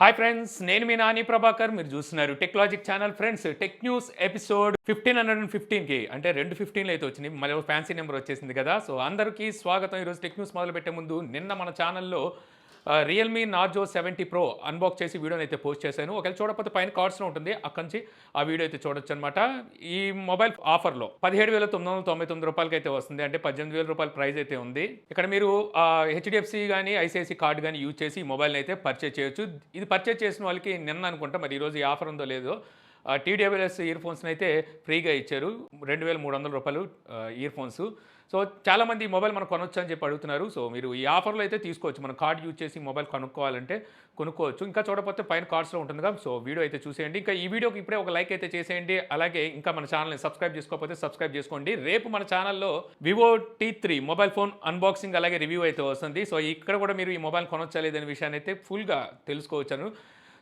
Hi friends, నేను మీ నాని ప్రభాకర్. మీరు చూస్తున్నారు Techlogic channel. Friends, tech news episode 1515కి అంటే 2:15 అయితే వచ్చింది. మళ్ళీ ఫ్యాన్సీ నెంబర్ వచ్చేసింది కదా. సో అందరికీ స్వాగతం. ఈరోజు టెక్ న్యూస్ మొదలు పెట్టే ముందు నిన్న మన ఛానల్లో రియల్మీ నార్జో 70 ప్రో అన్బాక్స్ చేసి వీడియోని అయితే పోస్ట్ చేశాను. ఒకవేళ చూడకపోతే పైన కార్డ్స్లో ఉంటుంది, అక్కడి నుంచి ఆ వీడియో అయితే చూడొచ్చు అనమాట. ఈ మొబైల్ ఆఫర్లో 17,999 రూపాయలకి అయితే వస్తుంది. అంటే 18,000 రూపాయల ప్రైస్ అయితే ఉంది. ఇక్కడ మీరు హెచ్డిఎఫ్సి కానీ ఐసిఐసి కార్డు కానీ యూజ్ చేసి ఈ మొబైల్ని అయితే పర్చేజ్ చేయొచ్చు. ఇది పర్చేజ్ చేసిన వాళ్ళకి నిన్న అనుకుంటా, మరి ఈరోజు ఈ ఆఫర్ ఉందో లేదో, టీడబ్ల్యూఎస్ ఇయర్ ఫోన్స్ని అయితే ఫ్రీగా ఇచ్చారు. 2,300 రూపాయలు ఇయర్ ఫోన్స్. సో చాలామంది ఈ మొబైల్ మనం కొనొచ్చు అని చెప్పి అడుగుతున్నారు. సో మీరు ఈ ఆఫర్లో అయితే తీసుకోవచ్చు. మన కార్డ్ యూజ్ చేసి మొబైల్ కొనుక్కోవాలంటే కొనుక్కోవచ్చు. ఇంకా చూడకపోతే పైన కార్డ్స్లో ఉంటుంది కదా. సో వీడియో అయితే చూసేయండి. ఇంకా ఈ వీడియోకి ఇప్పుడే ఒక లైక్ అయితే చేసేయండి. అలాగే ఇంకా మన ఛానల్ని సబ్స్క్రైబ్ చేసుకోకపోతే సబ్స్క్రైబ్ చేసుకోండి. రేపు మన ఛానల్లో Vivo T3 mobile phone unboxing అలాగే రివ్యూ అయితే వస్తుంది. సో ఇక్కడ కూడా మీరు ఈ మొబైల్ కొనొచ్చా లేదనే విషయాన్ని అయితే ఫుల్గా తెలుసుకోవచ్చాను.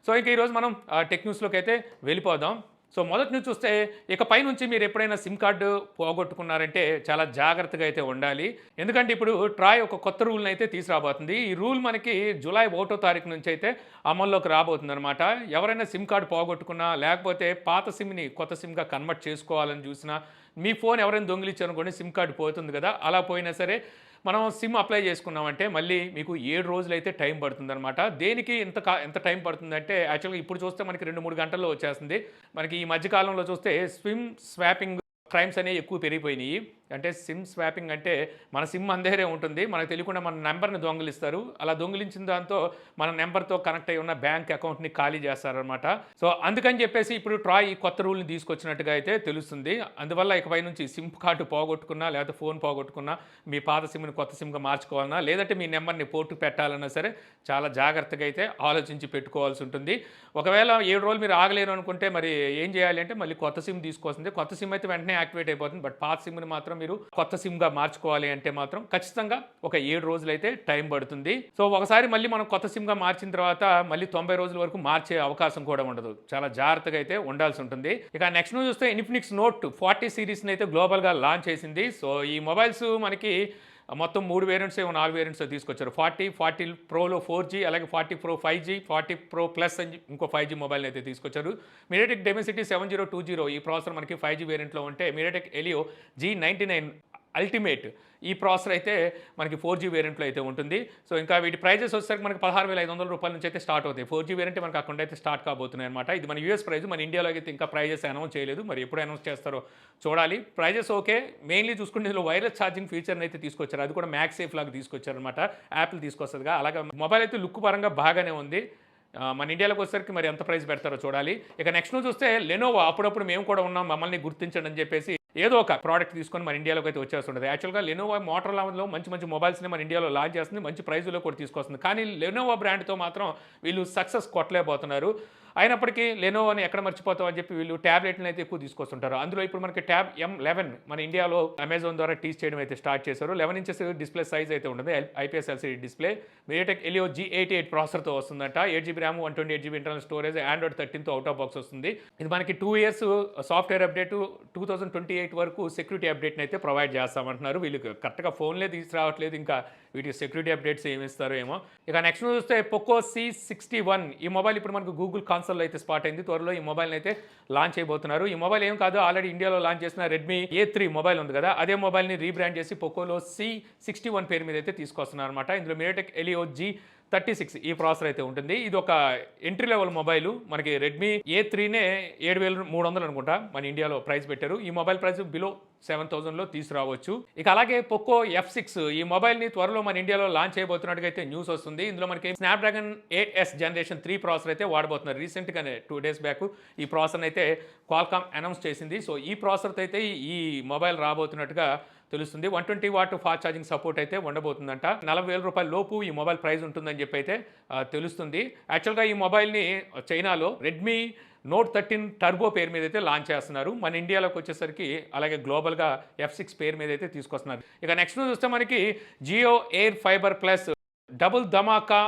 సో ఇంకా ఈరోజు మనం టెక్ న్యూస్లోకి అయితే వెళ్ళిపోదాం. సో మొదటి నుంచి చూస్తే ఇక పైనుంచి మీరు ఎప్పుడైనా సిమ్ కార్డు పోగొట్టుకున్నారంటే చాలా జాగ్రత్తగా అయితే ఉండాలి. ఎందుకంటే ఇప్పుడు ట్రాయ్ ఒక కొత్త రూల్ని అయితే తీసుకురాబోతుంది. ఈ రూల్ మనకి జూలై 1వ తారీఖు నుంచి అయితే అమల్లోకి రాబోతుంది అనమాట. ఎవరైనా సిమ్ కార్డు పోగొట్టుకున్నా, లేకపోతే పాత సిమ్ని కొత్త సిమ్గా కన్వర్ట్ చేసుకోవాలని చూసినా, మీ ఫోన్ ఎవరైనా దొంగిలించారనుకోండి, సిమ్ కార్డు పోతుంది కదా, అలా పోయినా సరే మనం సిమ్ అప్లై చేసుకున్నామంటే మళ్ళీ మీకు 7 రోజులైతే టైం పడుతుందన్నమాట. దేనికి ఎంత టైం పడుతుందంటే, యాక్చువల్గా ఇప్పుడు చూస్తే మనకి 2-3 గంటల్లో వచ్చేస్తుంది. మనకి ఈ మధ్యకాలంలో చూస్తే సిమ్ స్వాపింగ్ క్రైమ్స్ అనేవి ఎక్కువ పెరిగిపోయినాయి. అంటే సిమ్ స్వాపింగ్ అంటే మన సిమ్ మన దగ్గరే ఉంటుంది, మనకు తెలియకుండా మన నెంబర్ని దొంగిలిస్తారు. అలా దొంగిలించిన దాంతో మన నెంబర్తో కనెక్ట్ అయి ఉన్న బ్యాంక్ అకౌంట్ని ఖాళీ చేస్తారనమాట. సో అందుకని చెప్పేసి ఇప్పుడు ట్రాయ్ ఈ కొత్త రూల్ని తీసుకొచ్చినట్టుగా అయితే తెలుస్తుంది. అందువల్ల ఇకపై నుంచి సిమ్ కార్డు పోగొట్టుకున్నా, లేకపోతే ఫోన్ పోగొట్టుకున్నా, మీ పాత సిమ్ని కొత్త సిమ్గా మార్చుకోవాలన్నా, లేదంటే మీ నెంబర్ని పోర్టు పెట్టాలన్నా సరే చాలా జాగ్రత్తగా అయితే ఆలోచించి పెట్టుకోవాల్సి ఉంటుంది. ఒకవేళ 7 రోజులు మీరు ఆగలేరు అనుకుంటే మరి ఏం చేయాలి అంటే, మళ్ళీ కొత్త సిమ్ తీసుకోవాల్సిందే. కొత్త సిమ్ అయితే వెంటనే యాక్టివేట్ అయిపోతుంది. బట్ పాత సిమ్ని మాత్రం మీరు కొత్త సిమ్గా మార్చుకోవాలి అంటే మాత్రం ఖచ్చితంగా ఒక 7 రోజులైతే టైం పడుతుంది. సో ఒకసారి మళ్ళీ మనం కొత్త సిమ్గా మార్చిన తర్వాత మళ్ళీ 90 రోజుల వరకు మార్చే అవకాశం కూడా ఉండదు. చాలా జాగ్రత్తగా అయితే ఉండాల్సి ఉంటుంది. ఇక నెక్స్ట్ న్యూస్ చూస్తే ఇన్ఫినిక్స్ నోట్ 40 సిరీస్ని అయితే గ్లోబల్గా లాంచ్ చేసింది. సో ఈ మొబైల్స్ మనకి మొత్తం 3 వేరియంట్స్ 4 వేరియంట్స్ తీసుకొచ్చారు. 40 ప్రోలో 4G, అలాగే 40 ప్రో 5G, 40 ప్రో ప్లస్ అని ఇంకో 5G మొబైల్ని అయితే తీసుకొచ్చారు. మీడియాటెక్ డెమెసిటీ 7020 ఈ ప్రాసెసర్ మనకి 5G వేరియంట్లో ఉంటే, మీడియాటెక్ ఎలియో G99 అల్టిమేట్ ఈ ప్రాసెసర్ అయితే మనకి 4G వేరియంట్లో అయితే ఉంటుంది. సో ఇంకా వీటి ప్రైజెస్ వచ్చేసరికి మనకి 16,500 రూపాయల నుంచి అయితే స్టార్ట్ అవుతాయి. 4G వేరియంట్ మనకి అక్కడ అయితే స్టార్ట్ కాబోతున్నాయి అనమాట. ఇది మన యూఎస్ ప్రైస్. మన ఇండియాలో అయితే ఇంకా ప్రైజెస్ అనౌన్స్ చేయలేదు. మరి ఎప్పుడు అనౌన్స్ చేస్తారో చూడాలి. Prices okay. మెయిన్లీ చూసుకుంటే ఇందులో వైర్లెస్ ఛార్జింగ్ ఫీచర్ని అయితే తీసుకొచ్చారు. అది కూడా మ్యాక్సేఫ్ లాగా తీసుకొచ్చారనమాట. యాపిల్ తీసుకొస్తుందిగా. అలాగే మొబైల్ అయితే లుక్ పరంగా బాగానే ఉంది. మన ఇండియాలోకి వచ్చేసరికి మరి ఎంత ప్రైస్ పెడతారో చూడాలి. ఇక నెక్స్ట్ న్యూస్ చూస్తే లెనోవో, అప్పుడప్పుడు మేము కూడా ఉన్నాం, మమ్మల్ని గుర్తించండి అని చెప్పేసి ఏదో ఒక ప్రోడక్ట్ తీసుకొని మన ఇండియాలోకి అయితే వచ్చేస్తుంటుంది. యాక్చువల్గా లెనోవో మోటరోలాలో మంచి మొబైల్స్ని మన ఇండియాలో లాంచ్ చేస్తుంది, మంచి ప్రైజ్లో కూడా తీసుకొస్తుంది. కానీ లెనోవో బ్రాండ్తో మాత్రం వీళ్ళు సక్సెస్ కొట్టలేకపోతున్నారు. అయినప్పటికీ లెనోవోని ఎక్కడ మర్చిపోతాం అని చెప్పి వీళ్ళు ట్యాబ్లెట్లను అయితే ఎక్కువ తీసుకొస్తుంటారు. అందులో ఇప్పుడు మనకి ట్యాబ్ M11 మన ఇండియాలో అమెజాన్ ద్వారా టీస్ చేయడం అయితే స్టార్ట్ చేశారు. 11 ఇంచెస్ డిస్ప్లే సైజ్ అయితే ఉంటుంది, IPS LCD display. MediaTek Helio G88 ప్రాసెసర్తో వస్తుందంట. 8GB RAM, 128GB internal storage, Android 13తో అవుట్ ఆఫ్ బాక్స్ వస్తుంది. ఇది మనకి 2 ఇయర్స్ సాఫ్ట్వేర్ అప్డేట్, 2028 వరకు సెక్యూరిటీ అప్డేట్ని అయితే ప్రొవైడ్ చేస్తామంటున్నారు. వీళ్ళకి కరెక్ట్గా ఫోన్లే తీసుకురావట్లేదు, ఇంకా వీటికి సెక్యూరిటీ అప్డేట్స్ ఏమి ఇస్తారో ఏమో. ఇక నెక్స్ట్ చూస్తే పోకో C61 ఈ మొబైల్ ఇప్పుడు మనకు గూగుల్ కాన్సోల్లో అయితే స్పాట్ అయింది. త్వరలో ఈ మొబైల్ని అయితే లాంచ్ చేయబోతున్నారు. ఈ మొబైల్ ఏం కాదు, ఆల్రెడీ ఇండియాలో లాంచ్ చేసిన రెడ్మీ A3 మొబైల్ ఉంది కదా, అదే మొబైల్ని రీబ్రాండ్ చేసి పోకోలో C61 పేరు మీద అయితే తీసుకొస్తున్నారు అనమాట. ఇందులో మీడియాటెక్ ఎలియో G36 ఈ ప్రాసెసర్ అయితే ఉంటుంది. ఇది ఒక ఎంట్రీ లెవెల్ మొబైల్. మనకి రెడ్మీ A3నే 7,300 అనుకుంటా మన ఇండియాలో ప్రైస్ పెట్టారు. ఈ మొబైల్ ప్రైస్ బిలో 7,000లో తీసుకురావచ్చు. ఇక అలాగే పోకో F6 ఈ మొబైల్ని త్వరలో మన ఇండియాలో లాంచ్ చేయబోతున్నట్టుగా అయితే న్యూస్ వస్తుంది. ఇందులో మనకి స్నాప్డ్రాగన్ 8S జనరేషన్ 3 ప్రాసెసర్ అయితే వాడబోతున్నారు. రీసెంట్గానే 2 days బ్యాక్ ఈ ప్రాసెసర్ అయితే క్వాల్కామ్ అనౌన్స్ చేసింది. సో ఈ ప్రాసెసర్ అయితే ఈ మొబైల్ రాబోతున్నట్టుగా తెలుస్తుంది. 120 వాట్ ఫాస్ట్ ఛార్జింగ్ సపోర్ట్ అయితే ఉండబోతుందంట. 40,000 రూపాయల లోపు ఈ మొబైల్ ప్రైస్ ఉంటుందని చెప్పి అయితే తెలుస్తుంది. యాక్చువల్గా ఈ మొబైల్ని చైనాలో రెడ్మీ నోట్ 13 టర్బో పేరు మీద అయితే లాంచ్ చేస్తున్నారు. మన ఇండియాలోకి వచ్చేసరికి అలాగే గ్లోబల్గా F6 పేరు మీద అయితే తీసుకొస్తున్నారు. ఇక నెక్స్ట్ చూస్తే మనకి Jio air fiber plus double Dhamaka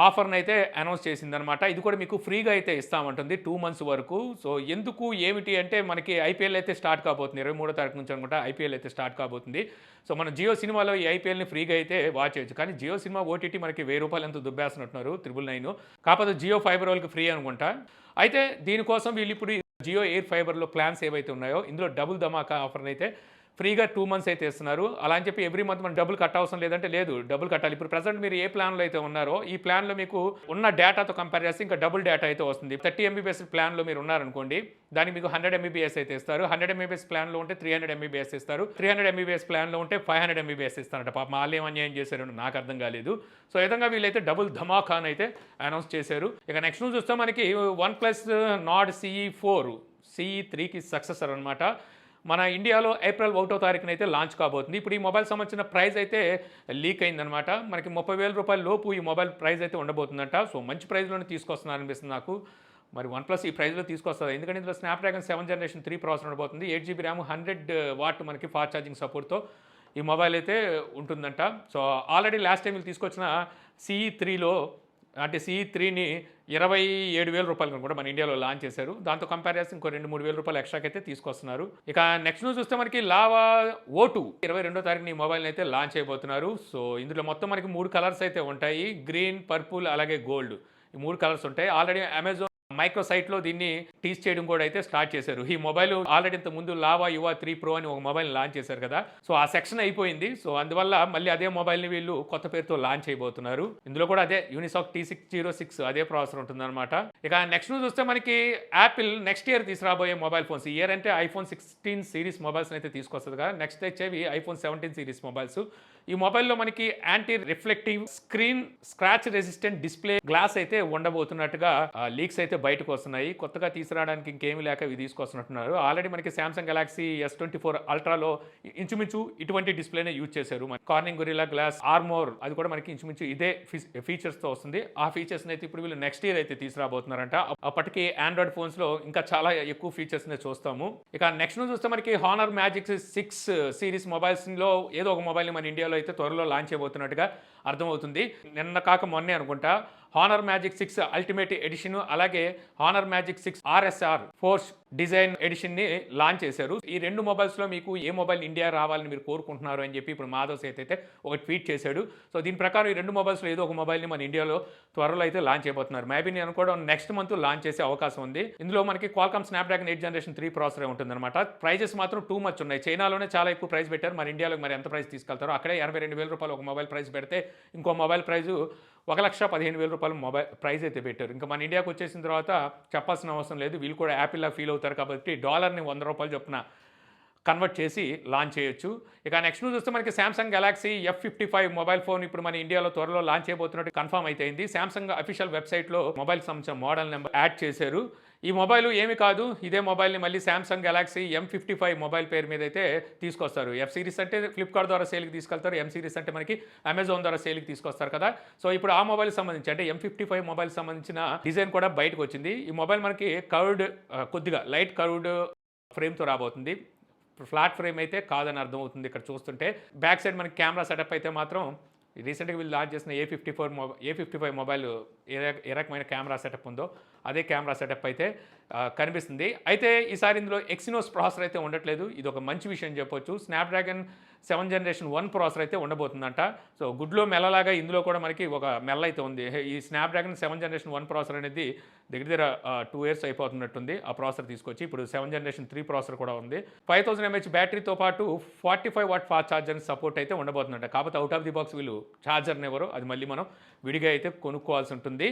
ఆఫర్‌ని అయితే అనౌన్స్ చేసిందనమాట. ఇది కూడా మీకు ఫ్రీగా అయితే ఇస్తామంటుంది 2 మంత్స్ వరకు. సో, ఎందుకు ఏమిటి అంటే మనకి ఐపీఎల్ అయితే స్టార్ట్ కాబోతుంది. 23వ తారీఖు నుంచి అనుకుంటా ఐపీఎల్ అయితే స్టార్ట్ కాబోతుంది. సో, మన జియో సినిమాలో ఈ ఐపీఎల్‌ని ఫ్రీగా అయితే వాచ్ చేయొచ్చు. కానీ జియో సినిమా ఓటీటీ మనకి రూ. 1000 ఎంతో దుబ్బేస్తున్నట్టున్నారు 999. కాకపోతే జియో ఫైబర్ వాళ్ళకి ఫ్రీ అనుకుంటా. అయితే దీనికోసం వీళ్ళిప్పుడు జియో ఎయిర్ ఫైబర్‌లో ప్లాన్స్ ఏవైతే ఉన్నాయో ఇందులో డబుల్ ధమాకా ఆఫర్‌ని అయితే ఫ్రీగా 2 మంత్స్ అయితే ఇస్తున్నారు. అలా అని చెప్పి ఎవ్రీ మంత్ మనం డబ్బులు కట్టవసరం లేదంటే లేదు. డబ్బులు కట్టాలి. ఇప్పుడు ప్రెజెంట్ మీరు ఏ ప్లాన్‌లో అయితే ఉన్నారో, ఈ ప్లాన్‌లో మీకు ఉన్న డేటాతో కంపేర్ చేస్తే ఇంకా డబుల్ డేటా అయితే వస్తుంది. 30 ఎంబీపీఎస్ ప్లాన్‌లో మీరు ఉన్నారనుకోండి, దానికి మీకు 100 ఎంబీపీఎస్ అయితే ఇస్తారు. 100 ఎంబీపీఎస్ ప్లాన్‌లో ఉంటే 300 ఎంబీపీఎస్ ఇస్తారు. 300 ఎంబీపీఎస్ ప్లాన్‌లో ఉంటే 500 ఎంబీపీఎస్ ఇస్తారట. పాపం ఆళ్ళేం అన్యాయం చేశారో నాకు అర్థం కాలేదు. సో, ఈ విధంగా వీళ్ళైతే డబుల్ ధమాకాని అయితే అనౌన్స్ చేశారు. ఇక నెక్స్ట్ న్యూస్ చూస్తే మనకి వన్ ప్లస్ నార్డ్ CE4 CE3కి సక్సెసర్ అనమాట. మన ఇండియాలో ఏప్రిల్ 1వ తారీఖున అయితే లాంచ్ కాబోతుంది. ఇప్పుడు ఈ మొబైల్ సంబంధించిన ప్రైస్ అయితే లీక్ అయిందనమాట. మనకి 30,000 రూపాయల లోపు ఈ మొబైల్ ప్రైస్ అయితే ఉండబోతుందంట. సో, మంచి ప్రైస్‌లోనే తీసుకొస్తున్నారు అనిపిస్తుంది నాకు. మరి వన్ ప్లస్ ఈ ప్రైస్‌లో తీసుకొస్తదా? ఎందుకంటే ఇందులో స్నాప్‌డ్రాగన్ 7 జనరేషన్ 3 ప్రాసెసర్ ఉండబోతుంది. 8 జీబీ ర్యామ్ 100 వాట్ మనకి ఫాస్ట్ ఛార్జింగ్ సపోర్ట్‌తో ఈ మొబైల్ అయితే ఉంటుందంట. సో, ఆల్రెడీ లాస్ట్ టైం వీళ్ళు తీసుకొచ్చిన CE3లో అంటే CE3ని 27,000 రూపాయలకు కూడా మన ఇండియాలో లాంచ్ చేశారు. దాంతో కంపేర్ చేస్తే ఇంకో 2,000-3,000 రూపాయలు ఎక్స్ట్రాకైతే తీసుకొస్తున్నారు. ఇక నెక్స్ట్ న్యూస్ చూస్తే మనకి లావా O2 22వ తారీఖున ఈ మొబైల్‌ని అయితే లాంచ్ చేయబోతున్నారు. సో, ఇందులో మొత్తం మనకి 3 కలర్స్ అయితే ఉంటాయి. గ్రీన్, పర్పుల్ అలాగే గోల్డ్. ఈ 3 కలర్స్ ఉంటాయి. ఆల్రెడీ అమెజాన్ మైక్రో సైట్‌లో దీన్ని టీజ్ చేయడం కూడా అయితే స్టార్ట్ చేశారు. ఈ మొబైల్ ఆల్రెడీ ఇంతకు ముందు లావా యువా 3 ప్రో అని ఒక మొబైల్ లాంచ్ చేశారు కదా. సో, ఆ సెక్షన్ అయిపోయింది. సో, అందువల్ల మళ్ళీ అదే మొబైల్‌ని వీళ్ళు కొత్త పేరుతో లాంచ్ చేయబోతున్నారు. ఇందులో కూడా అదే యూనిసాక్ T606 అదే ప్రాసెసర్ ఉంటుందన్నమాట. ఇక నెక్స్ట్ న్యూస్ చూస్తే మనకి యాపిల్ నెక్స్ట్ ఇయర్ తీసుకురాబోయే మొబైల్ ఫోన్స్. ఈ ఇయర్ అంటే ఐఫోన్ 16 సిరీస్ మొబైల్స్‌ని అయితే తీసుకొస్తది కదా. నెక్స్ట్ వచ్చేవి ఐఫోన్ 17 సిరీస్ మొబైల్స్. ఈ మొబైల్‌లో మనకి anti reflective screen, scratch resistant display glass అయితే ఉండబోతున్నట్టుగా లీక్స్ అయితే బయటకు వస్తున్నాయి. కొత్తగా తీసుకురావడానికి ఇంకేమీ లేక ఇవి తీసుకొస్తున్నట్టున్నారు. ఆల్రెడీ మనకి సామ్సంగ్ గెలాక్సీ S24 అల్ట్రాలో ఇంచుమించు ఇటువంటి డిస్ప్లేనే యూజ్ చేశారు. కార్నింగ్ గొరిల్లా గ్లాస్ ఆర్మోర్ అది కూడా మనకి ఇంచుమించు ఇదే ఫీచర్స్తో వస్తుంది. ఆ ఫీచర్స్ని అయితే ఇప్పుడు వీళ్ళు నెక్స్ట్ ఇయర్ అయితే తీసుకురాబోతున్నారంట. అప్పటికి ఆండ్రాయిడ్ ఫోన్స్లో ఇంకా చాలా ఎక్కువ ఫీచర్స్ని చూస్తాము. ఇక నెక్స్ట్ చూస్తే మనకి హానర్ మ్యాజిక్ 6 సిరీస్ మొబైల్స్లో ఏదో ఒక మొబైల్ని మన ఇండియాలో అయితే త్వరలో లాంచ్ చేయబోతున్నట్టుగా అర్థమవుతుంది. నిన్న కాక మొన్నే అనుకుంటా హానర్ మ్యాజిక్ 6 అల్టిమేట్ ఎడిషన్ అలాగే Honor Magic 6 RSR Porsche design ఎడిషన్ని లాంచ్ చేశారు. ఈ 2 మొబైల్స్లో మీకు ఏ మొబైల్ ఇండియా రావాలని మీరు కోరుకుంటున్నారు అని చెప్పి ఇప్పుడు మాధవ్ సేత్ అయితే ఒక ట్వీట్ చేశాడు. సో, దీని ప్రకారం ఈ 2 మొబైల్స్లో ఏదో ఒక మొబైల్ని మన ఇండియాలో త్వరలో అయితే లాంచ్ చేయబోతున్నారు. మేబీ నేను అనుకోవడం నెక్స్ట్ మంత్ లాంచ్ చేసే అవకాశం ఉంది. ఇందులో మనకి క్వాల్కామ్ స్నాప్‌డ్రాగన్ 8 జనరేషన్ 3 ప్రాసెసర్ ఉంటుందన్నమాట. ప్రైజెస్ మాత్రం టూ మచ్ ఉన్నాయి. చైనాలోనే చాలా ఎక్కువ ప్రైస్ పెట్టారు. మన ఇండియాలో మరి ఎంత ప్రైస్ తీసుకెళ్తారో అక్కడే 82,000 రూపాయలు ఒక మొబైల్ ప్రైస్ పెడితే ఇంకో మొబైల్ ప్రైజు 1,15,000 రూపాయలు మొబైల్ ప్రైస్ అయితే పెట్టారు. ఇంకా మన ఇండియాకి వచ్చేసిన తర్వాత చెప్పాల్సిన అవసరం లేదు. వీళ్ళు కూడా యాపిల్‌లా ఫీల్ అవుతారు కాబట్టి డాలర్‌ని ₹100 చొప్పున కన్వర్ట్ చేసి లాంచ్ చేయొచ్చు. ఇక నెక్స్ట్ న్యూస్ చూస్తే మనకి Samsung Galaxy F55 mobile phone ఇప్పుడు మన ఇండియాలో త్వరలో లాంచ్ చేయబోతున్నట్టు కన్ఫర్మ్ అయిపోయింది. సామ్సంగ్ అఫీషియల్ వెబ్సైట్లో మొబైల్కి సంబంధించిన మోడల్ నెంబర్ యాడ్ చేశారు. ఈ మొబైల్ ఏమి కాదు, ఇదే మొబైల్ని మళ్ళీ సామ్సంగ్ గెలాక్సీ M55 మొబైల్ పేరు మీద అయితే తీసుకొస్తారు. F సిరీస్ అంటే ఫ్లిప్కార్ట్ ద్వారా సేల్కి తీసుకెళ్తారు. M సిరీస్ అంటే మనకి అమెజాన్ ద్వారా సేల్కి తీసుకొస్తారు కదా. సో, ఇప్పుడు ఆ మొబైల్కి సంబంధించి అంటే M55 మొబైల్ సంబంధించిన డిజైన్ కూడా బయటకు వచ్చింది. ఈ మొబైల్ మనకి కర్వ్డ్ కొద్దిగా లైట్ కర్వ్డ్ ఫ్రేమ్తో రాబోతుంది. ఫ్లాట్ ఫ్రేమ్ అయితే కాదని అర్థమవుతుంది ఇక్కడ చూస్తుంటే. బ్యాక్ సైడ్ మనకి కెమెరా సెటప్ అయితే మాత్రం రీసెంట్గా వీళ్ళు లాంచ్ చేసిన A55 మొబైల్ ఏ రకమైన కెమెరా సెటప్ ఉందో అదే కెమెరా సెటప్ అయితే కనిపిస్తుంది. అయితే ఈసారి ఇందులో ఎక్సినోస్ ప్రాసెసర్ అయితే ఉండట్లేదు. ఇది ఒక మంచి విషయం చెప్పొచ్చు. స్నాప్‌డ్రాగన్ 7 జనరేషన్ 1 ప్రాసెసర్ అయితే ఉండబోతుందంట. సో, గుడ్లో మెల్లలాగా ఇందులో కూడా మనకి ఒక మెల్ల అయితే ఉంది. ఈ స్నాప్‌డ్రాగన్ 7 జనరేషన్ 1 ప్రాసెసర్ అనేది దగ్గర 2 ఇయర్స్ అయిపోతున్నట్టుంది ఆ ప్రాసెసర్ తీసుకొచ్చి. ఇప్పుడు 7 జనరేషన్ 3 ప్రాసెసర్ కూడా ఉంది. 5000 mAh బ్యాటరీతో పాటు 45 వాట్ ఫాస్ట్ ఛార్జర్ సపోర్ట్ అయితే ఉండబోతుందంట. కాకపోతే అవుట్ ఆఫ్ ది బాక్స్ వీళ్ళు ఛార్జర్ని ఎవరు అది మళ్ళీ మనం విడిగా అయితే కొనుక్కోవాల్సి ఉంటుంది.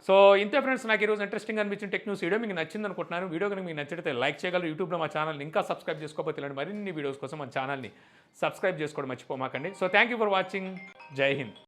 సో, ఇంతే ఫ్రెండ్స్, నాకు ఈరోజు ఇంట్రెస్టింగ్ అనిపించిన టెక్ న్యూస్ వీడియో మీకు నచ్చింది అనుకుంటున్నాను. వీడియో కనుక మీకు నచ్చితే లైక్ చేయగలరు. యూట్యూబ్లో మా ఛానల్ని ఇంకా సబ్స్క్రైబ్ చేసుకోకపోతే ఇలాంటి మరిన్ని వీడియోస్ కోసం మన ఛానల్ని సబ్స్క్రైబ్ చేసుకోవడం మర్చిపోమాకండి. So, thank you for watching. జై హింద్.